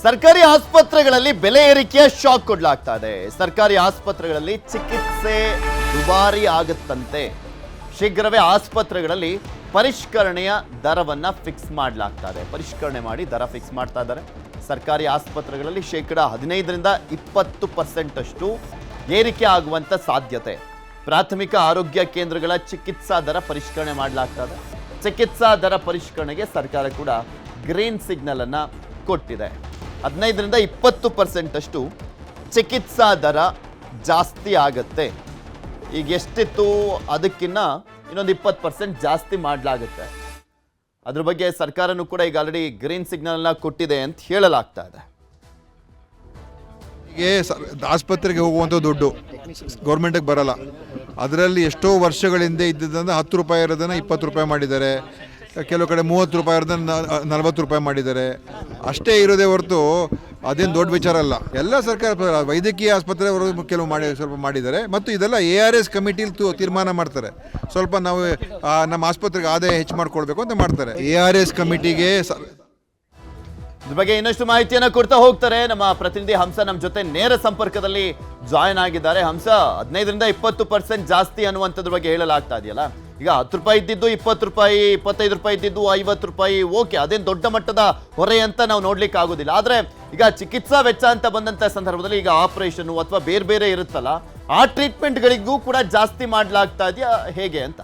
ಸರ್ಕಾರಿ ಆಸ್ಪತ್ರೆಗಳಲ್ಲಿ ಬೆಲೆ ಏರಿಕೆಯ ಶಾಕ್ ಕೊಡಲಾಗ್ತಾ ಇದೆ. ಸರ್ಕಾರಿ ಆಸ್ಪತ್ರೆಗಳಲ್ಲಿ ಚಿಕಿತ್ಸೆ ದುಬಾರಿ ಆಗುತ್ತಂತೆ. ಶೀಘ್ರವೇ ಆಸ್ಪತ್ರೆಗಳಲ್ಲಿ ಪರಿಷ್ಕರಣೆಯ ದರವನ್ನ ಫಿಕ್ಸ್ ಮಾಡಲಾಗ್ತಾ ಇದೆ. ಪರಿಷ್ಕರಣೆ ಮಾಡಿ ದರ ಫಿಕ್ಸ್ ಮಾಡ್ತಾ ಇದ್ದಾರೆ. ಸರ್ಕಾರಿ ಆಸ್ಪತ್ರೆಗಳಲ್ಲಿ ಶೇಕಡ 15ರಿಂದ 20% ಅಷ್ಟು ಏರಿಕೆ ಆಗುವಂತ ಸಾಧ್ಯತೆ. ಪ್ರಾಥಮಿಕ ಆರೋಗ್ಯ ಕೇಂದ್ರಗಳ ಚಿಕಿತ್ಸಾ ದರ ಪರಿಷ್ಕರಣೆ ಮಾಡಲಾಗ್ತಾ ಇದೆ. ಚಿಕಿತ್ಸಾ ದರ ಪರಿಷ್ಕರಣೆಗೆ ಸರ್ಕಾರ ಕೂಡ ಗ್ರೀನ್ ಸಿಗ್ನಲ್ ಅನ್ನ ಕೊಟ್ಟಿದೆ. 15ರಿಂದ 20% ಅಷ್ಟು ಚಿಕಿತ್ಸಾ ದರ ಜಾಸ್ತಿ ಆಗತ್ತೆ. ಈಗ ಎಷ್ಟಿತ್ತು ಅದಕ್ಕಿನ್ನ ಇನ್ನೊಂದು 20% ಜಾಸ್ತಿ ಮಾಡಲಾಗುತ್ತೆ. ಅದ್ರ ಬಗ್ಗೆ ಸರ್ಕಾರನೂ ಕೂಡ ಈಗ ಆಲ್ರೆಡಿ ಗ್ರೀನ್ ಸಿಗ್ನಲ್ನ ಕೊಟ್ಟಿದೆ ಅಂತ ಹೇಳಲಾಗ್ತಾ ಇದೆ. ಆಸ್ಪತ್ರೆಗೆ ಹೋಗುವಂಥ ದುಡ್ಡು ಗೌರ್ಮೆಂಟಿಗೆ ಬರಲ್ಲ. ಅದರಲ್ಲಿ ಎಷ್ಟೋ ವರ್ಷಗಳಿಂದ ಇದ್ದಿದ್ದನ್ನು 10 ರೂಪಾಯಿ ಇರೋದನ್ನು 20 ರೂಪಾಯಿ ಮಾಡಿದ್ದಾರೆ. ಕೆಲವು ಕಡೆ 30 ರೂಪಾಯಿ ಇರೋದನ್ನು 40 ರೂಪಾಯಿ ಮಾಡಿದ್ದಾರೆ. ಅಷ್ಟೇ ಇರೋದೇ ಹೊರತು ಅದೇನು ದೊಡ್ಡ ವಿಚಾರ ಅಲ್ಲ. ಎಲ್ಲ ಸರ್ಕಾರ ವೈದ್ಯಕೀಯ ಆಸ್ಪತ್ರೆ ಅವರು ಕೆಲವು ಸ್ವಲ್ಪ ಮಾಡಿದ್ದಾರೆ. ಮತ್ತು ಇದೆಲ್ಲ ARS ಕಮಿಟಿಲಿ ತೀರ್ಮಾನ ಮಾಡ್ತಾರೆ. ಸ್ವಲ್ಪ ನಾವು ನಮ್ಮ ಆಸ್ಪತ್ರೆಗೆ ಆದಾಯ ಹೆಚ್ಚು ಮಾಡ್ಕೊಳ್ಬೇಕು ಅಂತ ಮಾಡ್ತಾರೆ. ARS ಕಮಿಟಿಗೆ ಇದ್ರ ಬಗ್ಗೆ ಇನ್ನಷ್ಟು ಮಾಹಿತಿಯನ್ನ ಕೊಡ್ತಾ ಹೋಗ್ತಾರೆ ನಮ್ಮ ಪ್ರತಿನಿಧಿ ಹಂಸ. ನಮ್ಮ ಜೊತೆ ನೇರ ಸಂಪರ್ಕದಲ್ಲಿ ಜಾಯ್ನ್ ಆಗಿದ್ದಾರೆ. ಹಂಸ, 15ರಿಂದ 20% ಜಾಸ್ತಿ ಅನ್ನುವಂಥದ್ರ ಬಗ್ಗೆ ಹೇಳಲಾಗ್ತಾ ಇದೆಯಲ್ಲ. ಈಗ 10 ರೂಪಾಯಿ ಇದ್ದಿದ್ದು 20 ರೂಪಾಯಿ, 25 ರೂಪಾಯಿ ಇದ್ದಿದ್ದು 50 ರೂಪಾಯಿ. ಓಕೆ, ಅದೇನು ದೊಡ್ಡ ಮಟ್ಟದ ಹೊರೆ ಅಂತ ನಾವು ನೋಡ್ಲಿಕ್ಕೆ ಆಗೋದಿಲ್ಲ. ಆದ್ರೆ ಈಗ ಚಿಕಿತ್ಸಾ ವೆಚ್ಚ ಅಂತ ಬಂದಂತ ಸಂದರ್ಭದಲ್ಲಿ ಈಗ ಆಪರೇಷನ್ ಅಥವಾ ಬೇರೆ ಬೇರೆ ಇರುತ್ತಲ್ಲ, ಆ ಟ್ರೀಟ್ಮೆಂಟ್ಗಳಿಗೂ ಕೂಡ ಜಾಸ್ತಿ ಮಾಡಲಾಗ್ತಾ ಇದೆಯಾ ಹೇಗೆ ಅಂತ?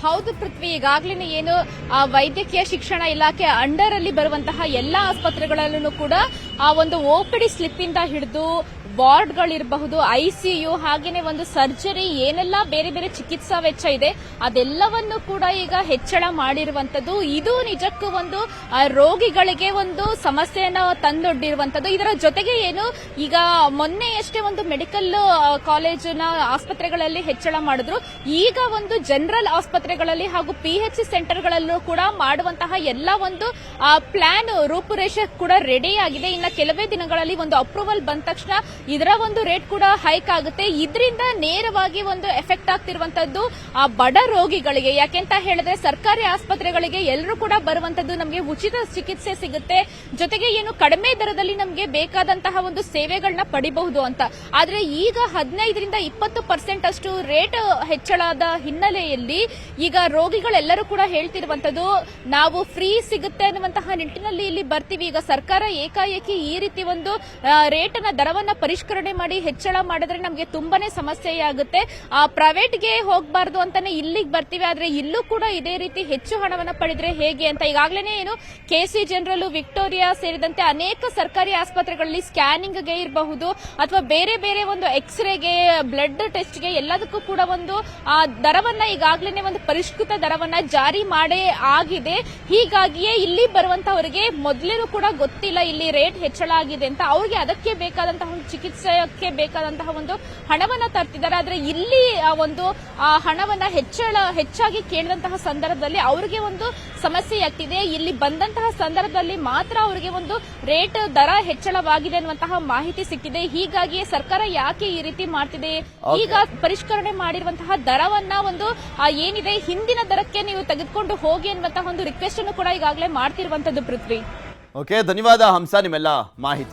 ಹೌದು ಪೃಥ್ವಿ, ಈಗಾಗಲೇ ಏನು ವೈದ್ಯಕೀಯ ಶಿಕ್ಷಣ ಇಲಾಖೆ ಅಂಡರ್ ಅಲ್ಲಿ ಬರುವಂತಹ ಎಲ್ಲಾ ಆಸ್ಪತ್ರೆಗಳಲ್ಲೂ ಕೂಡ ಆ ಒಂದು OPD ಸ್ಲಿಪ್ ಇಂದ ಹಿಡಿದು ವಾರ್ಡ್ಗಳಿರಬಹುದು, ICU, ಹಾಗೇನೆ ಒಂದು ಸರ್ಜರಿ, ಏನೆಲ್ಲ ಬೇರೆ ಬೇರೆ ಚಿಕಿತ್ಸಾ ವೆಚ್ಚ ಇದೆ ಅದೆಲ್ಲವನ್ನು ಕೂಡ ಈಗ ಹೆಚ್ಚಳ ಮಾಡಿರುವಂತದ್ದು. ಇದು ನಿಜಕ್ಕೂ ಒಂದು ರೋಗಿಗಳಿಗೆ ಒಂದು ಸಮಸ್ಯೆಯನ್ನು ತಂದೊಡ್ಡಿರುವಂತದ್ದು. ಇದರ ಜೊತೆಗೆ ಏನು ಈಗ ಮೊನ್ನೆಯಷ್ಟೇ ಒಂದು ಮೆಡಿಕಲ್ ಕಾಲೇಜಿನ ಆಸ್ಪತ್ರೆಗಳಲ್ಲಿ ಹೆಚ್ಚಳ ಮಾಡಿದ್ರು. ಈಗ ಒಂದು ಜನರಲ್ ಆಸ್ಪತ್ರೆಗಳಲ್ಲಿ ಹಾಗೂ PHC ಸೆಂಟರ್ಗಳಲ್ಲೂ ಕೂಡ ಮಾಡುವಂತಹ ಎಲ್ಲ ಒಂದು ಪ್ಲಾನ್ ರೂಪುರೇಷೆ ಕೂಡ ರೆಡಿ ಆಗಿದೆ. ಇನ್ನು ಕೆಲವೇ ದಿನಗಳಲ್ಲಿ ಒಂದು ಅಪ್ರೂವಲ್ ಬಂದ ತಕ್ಷಣ ಇದರ ಒಂದು ರೇಟ್ ಕೂಡ ಹೈಕ್ ಆಗುತ್ತೆ. ಇದರಿಂದ ನೇರವಾಗಿ ಒಂದು ಎಫೆಕ್ಟ್ ಆಗ್ತಿರುವಂತದ್ದು ಆ ಬಡ ರೋಗಿಗಳಿಗೆ. ಯಾಕೆಂತ ಹೇಳಿದ್ರೆ ಸರ್ಕಾರಿ ಆಸ್ಪತ್ರೆಗಳಿಗೆ ಎಲ್ಲರೂ ಕೂಡ ಬರುವಂತದ್ದು ನಮಗೆ ಉಚಿತ ಚಿಕಿತ್ಸೆ ಸಿಗುತ್ತೆ, ಜೊತೆಗೆ ಏನು ಕಡಿಮೆ ದರದಲ್ಲಿ ನಮಗೆ ಬೇಕಾದಂತಹ ಒಂದು ಸೇವೆಗಳನ್ನ ಪಡಿಬಹುದು ಅಂತ. ಆದ್ರೆ ಈಗ 15ರಿಂದ 20% ಅಷ್ಟು ರೇಟ್ ಹೆಚ್ಚಳದ ಹಿನ್ನೆಲೆಯಲ್ಲಿ ಈಗ ರೋಗಿಗಳೆಲ್ಲರೂ ಕೂಡ ಹೇಳ್ತಿರುವಂತದ್ದು ನಾವು ಫ್ರೀ ಸಿಗುತ್ತೆ ಅನ್ನುವಂತಹ ನಿಟ್ಟಿನಲ್ಲಿ ಇಲ್ಲಿ ಬರ್ತೀವಿ. ಈಗ ಸರ್ಕಾರ ಏಕಾಏಕಿ ಈ ರೀತಿ ಒಂದು ರೇಟ್ ನ ದರವನ್ನ ಪರಿಷ್ಕರಣೆ ಮಾಡಿ ಹೆಚ್ಚಳ ಮಾಡಿದ್ರೆ ನಮಗೆ ತುಂಬಾನೇ ಸಮಸ್ಯೆಯಾಗುತ್ತೆ. ಪ್ರೈವೇಟ್ಗೆ ಹೋಗಬಾರ್ದು ಅಂತಾನೆ ಇಲ್ಲಿಗೆ ಬರ್ತೀವಿ. ಆದ್ರೆ ಇಲ್ಲೂ ಕೂಡ ಇದೇ ರೀತಿ ಹೆಚ್ಚು ಹಣವನ್ನ ಪಡೆದ್ರೆ ಹೇಗೆ ಅಂತ ಈಗಾಗಲೇ ಏನು KC ಜನರಲ್, ವಿಕ್ಟೋರಿಯಾ ಸೇರಿದಂತೆ ಅನೇಕ ಸರ್ಕಾರಿ ಆಸ್ಪತ್ರೆಗಳಲ್ಲಿ ಸ್ಕ್ಯಾನಿಂಗ್ಗೆ ಇರಬಹುದು ಅಥವಾ ಬೇರೆ ಬೇರೆ ಒಂದು ಎಕ್ಸ್ರೇಗೆ, ಬ್ಲಡ್ ಟೆಸ್ಟ್ಗೆ ಎಲ್ಲದಕ್ಕೂ ಕೂಡ ಒಂದು ದರವನ್ನ ಈಗಾಗಲೇ ಒಂದು ಪರಿಷ್ಕೃತ ದರವನ್ನ ಜಾರಿ ಮಾಡೇ ಆಗಿದೆ. ಹೀಗಾಗಿಯೇ ಇಲ್ಲಿ ಬರುವಂತವರಿಗೆ ಮೊದಲೇನೂ ಕೂಡ ಗೊತ್ತಿಲ್ಲ ಇಲ್ಲಿ ರೇಟ್ ಹೆಚ್ಚಳ ಆಗಿದೆ ಅಂತ. ಅವ್ರಿಗೆ ಅದಕ್ಕೆ ಬೇಕಾದಂತಹ ಒಂದು ಚಿಕಿತ್ಸೆಗೆ ಬೇಕಾದಂತಹ ಒಂದು ಹಣವನ್ನ ತರ್ತಿದ್ದಾರೆ. ಆದ್ರೆ ಇಲ್ಲಿ ಒಂದು ಹಣವನ್ನ ಹೆಚ್ಚಾಗಿ ಕೇಳಿದಂತಹ ಸಂದರ್ಭದಲ್ಲಿ ಅವರಿಗೆ ಒಂದು ಸಮಸ್ಯೆ ಆಗ್ತಿದೆ. ಇಲ್ಲಿ ಬಂದಂತಹ ಸಂದರ್ಭದಲ್ಲಿ ಮಾತ್ರ ಅವರಿಗೆ ಒಂದು ರೇಟ್ ದರ ಹೆಚ್ಚಳವಾಗಿದೆ ಅನ್ನುವಂತಹ ಮಾಹಿತಿ ಸಿಕ್ಕಿದೆ. ಹೀಗಾಗಿ ಸರ್ಕಾರ ಯಾಕೆ ಈ ರೀತಿ ಮಾಡ್ತಿದೆ, ಈಗ ಪರಿಷ್ಕರಣೆ ಮಾಡಿರುವಂತಹ ದರವನ್ನ ಒಂದು ಏನಿದೆ ಹಿಂದಿನ ದರಕ್ಕೆ ನೀವು ತೆಗೆದುಕೊಂಡು ಹೋಗಿ ಅನ್ನುವಂತಹ ಒಂದು ರಿಕ್ವೆಸ್ಟ್ ಅನ್ನು ಕೂಡ ಈಗಾಗಲೇ ಮಾಡ್ತಿರುವಂತದ್ದು. ಪೃಥ್ವಿ, ಓಕೆ, ಧನ್ಯವಾದ ಹಂಸ ನಿಮ್ಮೆಲ್ಲ ಮಾಹಿತಿ.